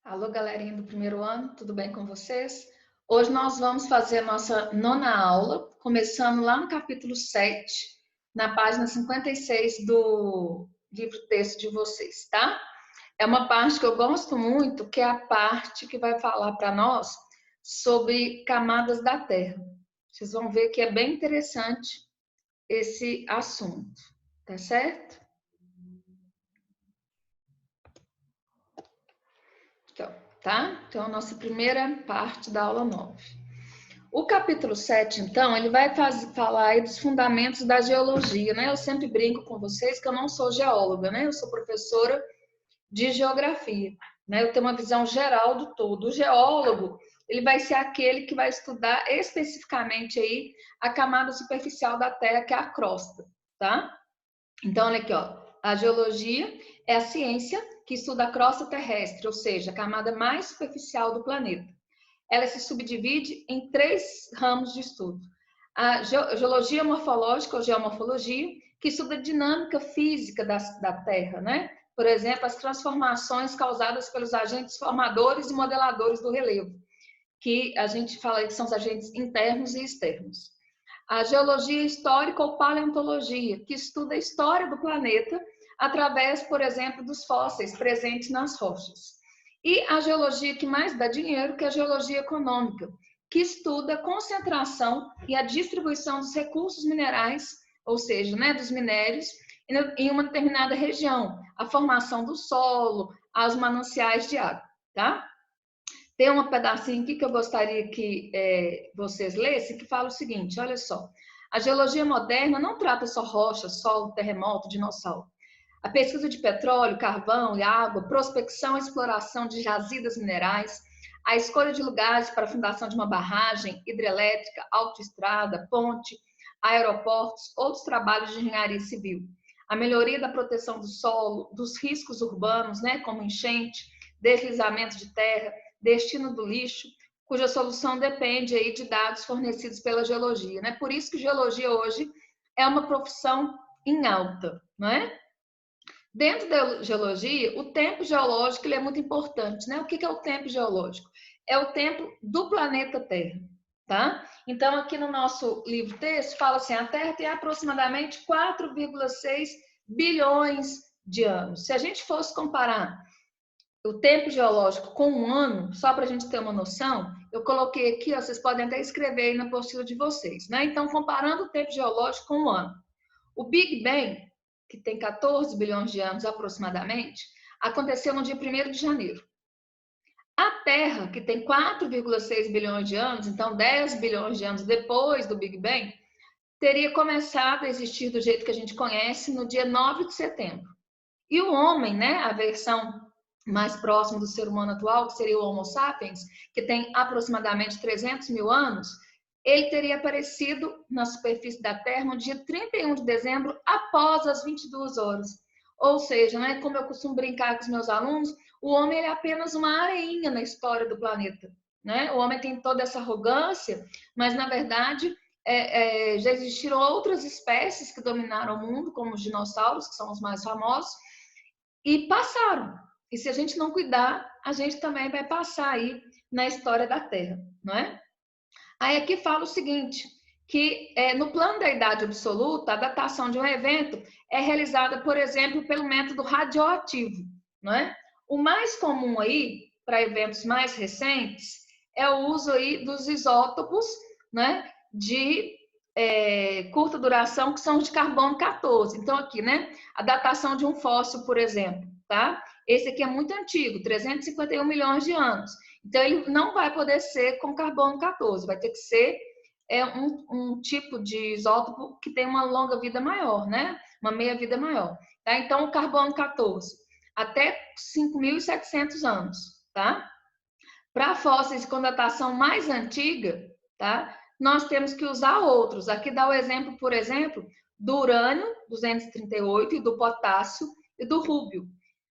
Alô, galerinha do primeiro ano, tudo bem com vocês? Hoje nós vamos fazer a nossa nona aula, começando lá no capítulo 7, na página 56 do livro-texto de vocês, tá? É uma parte que eu gosto muito, que é a parte que vai falar para nós sobre camadas da Terra. Vocês vão ver que é bem interessante esse assunto, tá certo? Então, tá? Então, a nossa primeira parte da aula 9. O capítulo 7, então, ele vai falar aí dos fundamentos da geologia, né? Eu sempre brinco com vocês que eu não sou geóloga, né? Eu sou professora de geografia, né? Eu tenho uma visão geral do todo. O geólogo, ele vai ser aquele que vai estudar especificamente aí a camada superficial da Terra, que é a crosta, tá? Então, olha aqui, ó. A geologia é a ciência que estuda a crosta terrestre, ou seja, a camada mais superficial do planeta. Ela se subdivide em 3 ramos de estudo. A geologia morfológica ou geomorfologia, que estuda a dinâmica física da Terra, né? Por exemplo, as transformações causadas pelos agentes formadores e modeladores do relevo, que a gente fala que são os agentes internos e externos. A geologia histórica ou paleontologia, que estuda a história do planeta através, por exemplo, dos fósseis presentes nas rochas. E a geologia que mais dá dinheiro, que é a geologia econômica, que estuda a concentração e a distribuição dos recursos minerais, ou seja, né, dos minérios, em uma determinada região, a formação do solo, os mananciais de água, tá? Tem um pedacinho aqui que eu gostaria que vocês lessem, que fala o seguinte, olha só. A geologia moderna não trata só rocha, solo, terremoto, dinossauro. A pesquisa de petróleo, carvão e água, prospecção e exploração de jazidas minerais, a escolha de lugares para a fundação de uma barragem hidrelétrica, autoestrada, ponte, aeroportos, outros trabalhos de engenharia civil. A melhoria da proteção do solo, dos riscos urbanos, né, como enchente, deslizamento de terra, destino do lixo, cuja solução depende aí de dados fornecidos pela geologia, né? Por isso que geologia hoje é uma profissão em alta, não é? Dentro da geologia, o tempo geológico ele é muito importante, né? O que é o tempo geológico? É o tempo do planeta Terra, tá? Então, aqui no nosso livro-texto, fala assim, a Terra tem aproximadamente 4,6 bilhões de anos. Se a gente fosse comparar o tempo geológico com um ano, só para a gente ter uma noção, eu coloquei aqui, ó, vocês podem até escrever aí na apostila de vocês, né? Então, comparando o tempo geológico com um ano. O Big Bang, que tem 14 bilhões de anos aproximadamente, aconteceu no dia 1º de janeiro. A Terra, que tem 4,6 bilhões de anos, então 10 bilhões de anos depois do Big Bang, teria começado a existir do jeito que a gente conhece no dia 9 de setembro. E o homem, né, a versão mais próxima do ser humano atual, que seria o Homo sapiens, que tem aproximadamente 300 mil anos, ele teria aparecido na superfície da Terra no dia 31 de dezembro, após as 22 horas. Ou seja, né, como eu costumo brincar com os meus alunos, o homem ele é apenas uma areinha na história do planeta. Né? O homem tem toda essa arrogância, mas, na verdade, já existiram outras espécies que dominaram o mundo, como os dinossauros, que são os mais famosos, e passaram. E se a gente não cuidar, a gente também vai passar aí na história da Terra, não é? Aí aqui fala o seguinte, que no plano da idade absoluta, a datação de um evento é realizada, por exemplo, pelo método radioativo, não é? O mais comum aí, para eventos mais recentes, é o uso aí dos isótopos, né, de curta duração, que são os de carbono 14. Então, aqui, né, a datação de um fóssil, por exemplo, tá? Esse aqui é muito antigo, 351 milhões de anos. Então, ele não vai poder ser com carbono 14, vai ter que ser um tipo de isótopo que tem uma longa vida maior, né? Uma meia-vida maior. Tá? Então, o carbono 14, até 5.700 anos, tá? Para fósseis com datação mais antiga, tá? Nós temos que usar outros. Aqui dá o exemplo, por exemplo, do urânio 238 e do potássio e do rúbio.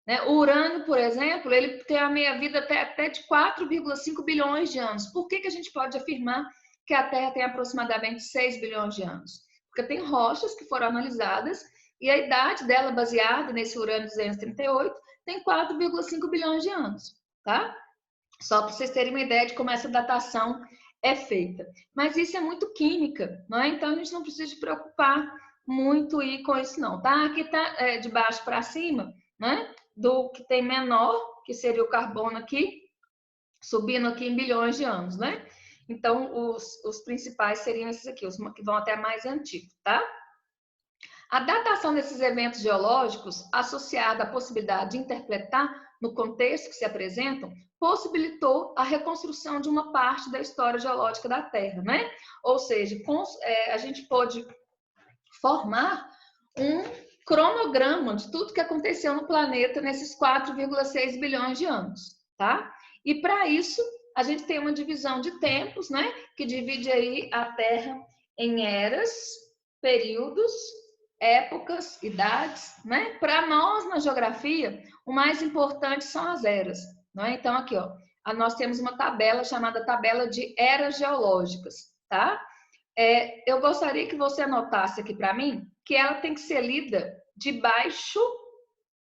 Né? O urânio, por exemplo, ele tem a meia-vida até de 4,5 bilhões de anos. Por que a gente pode afirmar que a Terra tem aproximadamente 6 bilhões de anos? Porque tem rochas que foram analisadas e a idade dela, baseada nesse urânio 238, tem 4,5 bilhões de anos, tá? Só para vocês terem uma ideia de como essa datação é feita. Mas isso é muito química, não é? Então a gente não precisa se preocupar muito aí com isso não, tá? Aqui tá de baixo para cima, né? Do que tem menor, que seria o carbono aqui, subindo aqui em bilhões de anos, né? Então os principais seriam esses aqui, os que vão até mais antigos, tá? A datação desses eventos geológicos, associada à possibilidade de interpretar no contexto que se apresentam, possibilitou a reconstrução de uma parte da história geológica da Terra, né? Ou seja, a gente pôde formar um cronograma de tudo que aconteceu no planeta nesses 4,6 bilhões de anos, tá? E para isso, a gente tem uma divisão de tempos, né? Que divide aí a Terra em eras, períodos, épocas, idades, né? Para nós, na geografia, o mais importante são as eras, não é? Então, aqui, ó, nós temos uma tabela chamada tabela de eras geológicas, tá? Eu gostaria que você anotasse aqui para mim que ela tem que ser lida de baixo,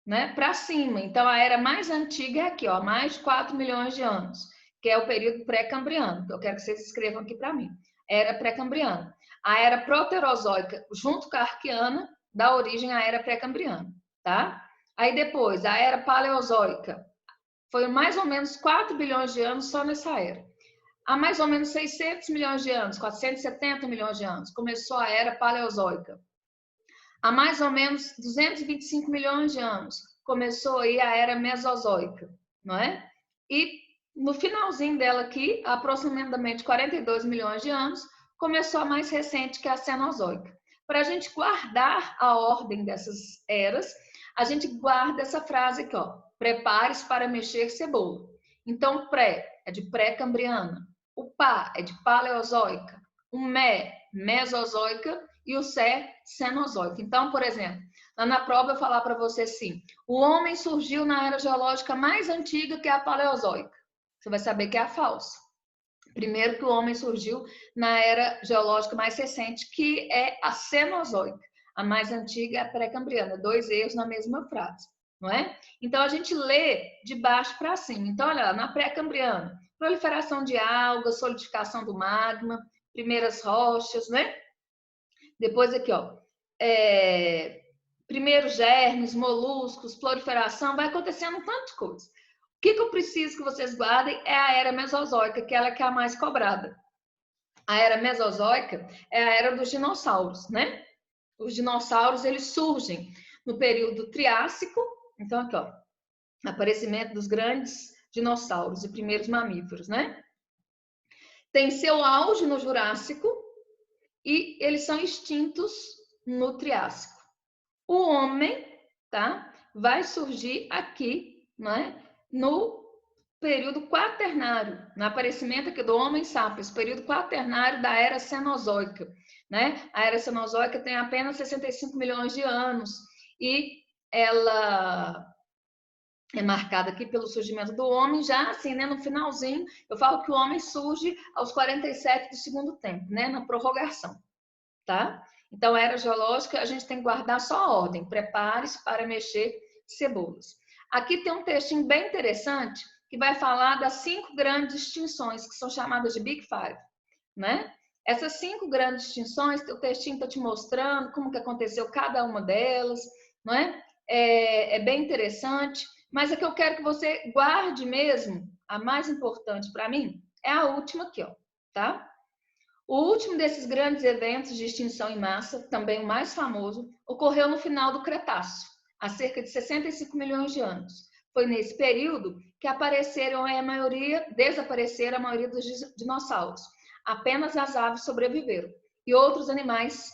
né, para cima. Então, a era mais antiga é aqui, ó, mais de 4 milhões de anos, que é o período pré-cambriano. Eu quero que vocês escrevam aqui para mim. Era pré-cambriana. A era proterozoica, junto com a arqueana, dá origem à era pré-cambriana, tá? Aí depois, a era paleozoica, foi mais ou menos 4 bilhões de anos só nessa era. Há mais ou menos 600 milhões de anos, 470 milhões de anos, começou a era paleozoica. Há mais ou menos 225 milhões de anos, começou aí a era mesozoica, não é? E no finalzinho dela aqui, aproximadamente 42 milhões de anos, começou a mais recente, que é a cenozoica. Para a gente guardar a ordem dessas eras, a gente guarda essa frase aqui, ó, prepare-se para mexer cebola. Então, pré é de pré-cambriana, o pá é de paleozoica, o mesozoica e o cenozoica. Então, por exemplo, lá na prova eu falar para você assim, o homem surgiu na era geológica mais antiga, que é a paleozoica. Você vai saber que é a falsa. Primeiro que o homem surgiu na era geológica mais recente, que é a cenozoica. A mais antiga é a pré-cambriana. 2 erros na mesma frase, não é? Então, a gente lê de baixo para cima. Então, olha lá, na pré-cambriana, proliferação de algas, solidificação do magma, primeiras rochas, né? Depois aqui, ó, primeiros germes, moluscos, proliferação, vai acontecendo um tanto de coisa. O que eu preciso que vocês guardem é a era mesozoica, que ela que é a mais cobrada. A era mesozoica é a era dos dinossauros, né? Os dinossauros, eles surgem no período Triássico, então aqui, ó, aparecimento dos grandes dinossauros e primeiros mamíferos, né? Tem seu auge no Jurássico e eles são extintos no Triássico. O homem, tá? Vai surgir aqui, né? No período quaternário, no aparecimento aqui do Homo sapiens, período quaternário da era cenozoica, né? A era cenozoica tem apenas 65 milhões de anos e ela é marcada aqui pelo surgimento do homem, já assim, né, no finalzinho, eu falo que o homem surge aos 47 do segundo tempo, né, na prorrogação, tá? Então, era geológica, a gente tem que guardar só a ordem, prepare-se para mexer cebolas. Aqui tem um textinho bem interessante, que vai falar das 5 grandes extinções, que são chamadas de Big Five, né? Essas 5 grandes extinções, o textinho está te mostrando como que aconteceu cada uma delas, não é? É bem interessante, mas a que eu quero que você guarde mesmo, a mais importante para mim, é a última aqui, ó, tá? O último desses grandes eventos de extinção em massa, também o mais famoso, ocorreu no final do Cretáceo, há cerca de 65 milhões de anos. Foi nesse período que desapareceram a maioria dos dinossauros. Apenas as aves sobreviveram e outros animais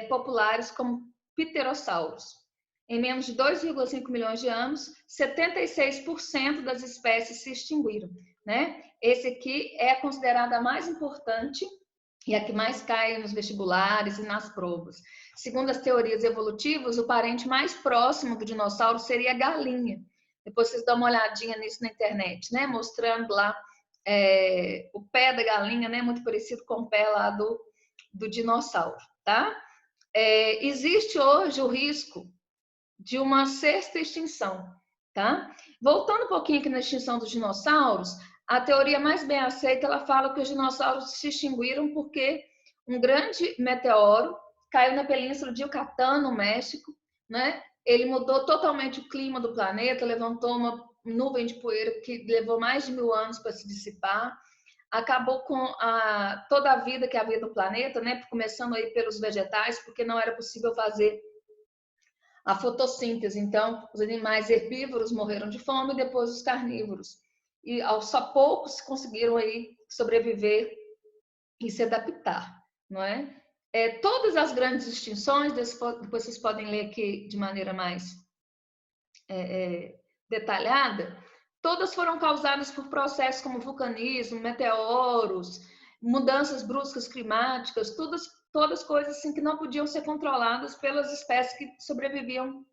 populares como pterossauros. Em menos de 2,5 milhões de anos, 76% das espécies se extinguiram, né? Esse aqui é considerada a mais importante e a que mais cai nos vestibulares e nas provas. Segundo as teorias evolutivas, o parente mais próximo do dinossauro seria a galinha. Depois vocês dão uma olhadinha nisso na internet, né? Mostrando lá o pé da galinha, né? Muito parecido com o pé lá do dinossauro, tá? Existe hoje o risco de uma 6ª extinção, tá? Voltando um pouquinho aqui na extinção dos dinossauros, A teoria mais bem aceita, ela fala que os dinossauros se extinguiram porque um grande meteoro caiu na península de Yucatán, no México, né? Ele mudou totalmente o clima do planeta, levantou uma nuvem de poeira que levou mais de 1000 anos para se dissipar, acabou com toda a vida que havia no planeta, né? Começando aí pelos vegetais, porque não era possível fazer a fotossíntese. Então, os animais herbívoros morreram de fome, depois os carnívoros. E aos poucos conseguiram aí sobreviver e se adaptar, não é? Todas as grandes extinções, depois vocês podem ler aqui de maneira mais detalhada, todas foram causadas por processos como vulcanismo, meteoros, mudanças bruscas climáticas, todas coisas assim que não podiam ser controladas pelas espécies que sobreviviam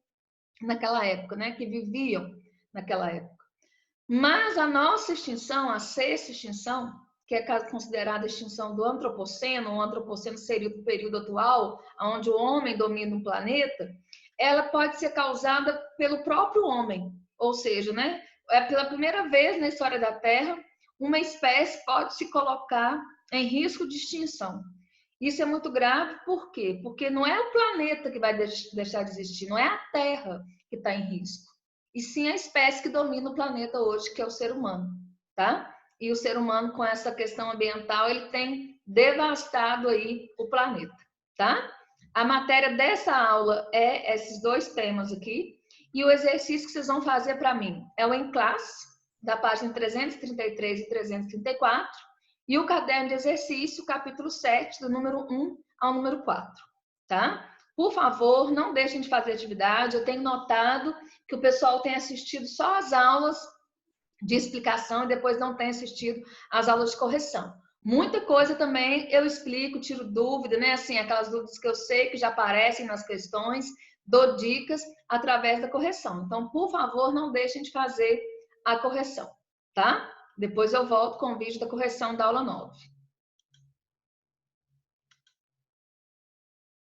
naquela época, né? Que viviam naquela época. Mas a nossa extinção, a sexta extinção, que é considerada a extinção do antropoceno, o antropoceno seria o período atual, onde o homem domina o planeta, ela pode ser causada pelo próprio homem. Ou seja, né, pela primeira vez na história da Terra, uma espécie pode se colocar em risco de extinção. Isso é muito grave, por quê? Porque não é o planeta que vai deixar de existir, não é a Terra que está em risco, e sim a espécie que domina o planeta hoje, que é o ser humano, tá? E o ser humano, com essa questão ambiental, ele tem devastado aí o planeta, tá? A matéria dessa aula é esses dois temas aqui, e o exercício que vocês vão fazer para mim é o em classe, da página 333 e 334, e o caderno de exercício, capítulo 7, do número 1 ao número 4, tá? Por favor, não deixem de fazer atividade. Eu tenho notado que o pessoal tem assistido só as aulas de explicação e depois não tem assistido as aulas de correção. Muita coisa também eu explico, tiro dúvida, né? Assim, aquelas dúvidas que eu sei que já aparecem nas questões, dou dicas através da correção. Então, por favor, não deixem de fazer a correção, tá? Depois eu volto com o vídeo da correção da aula 9.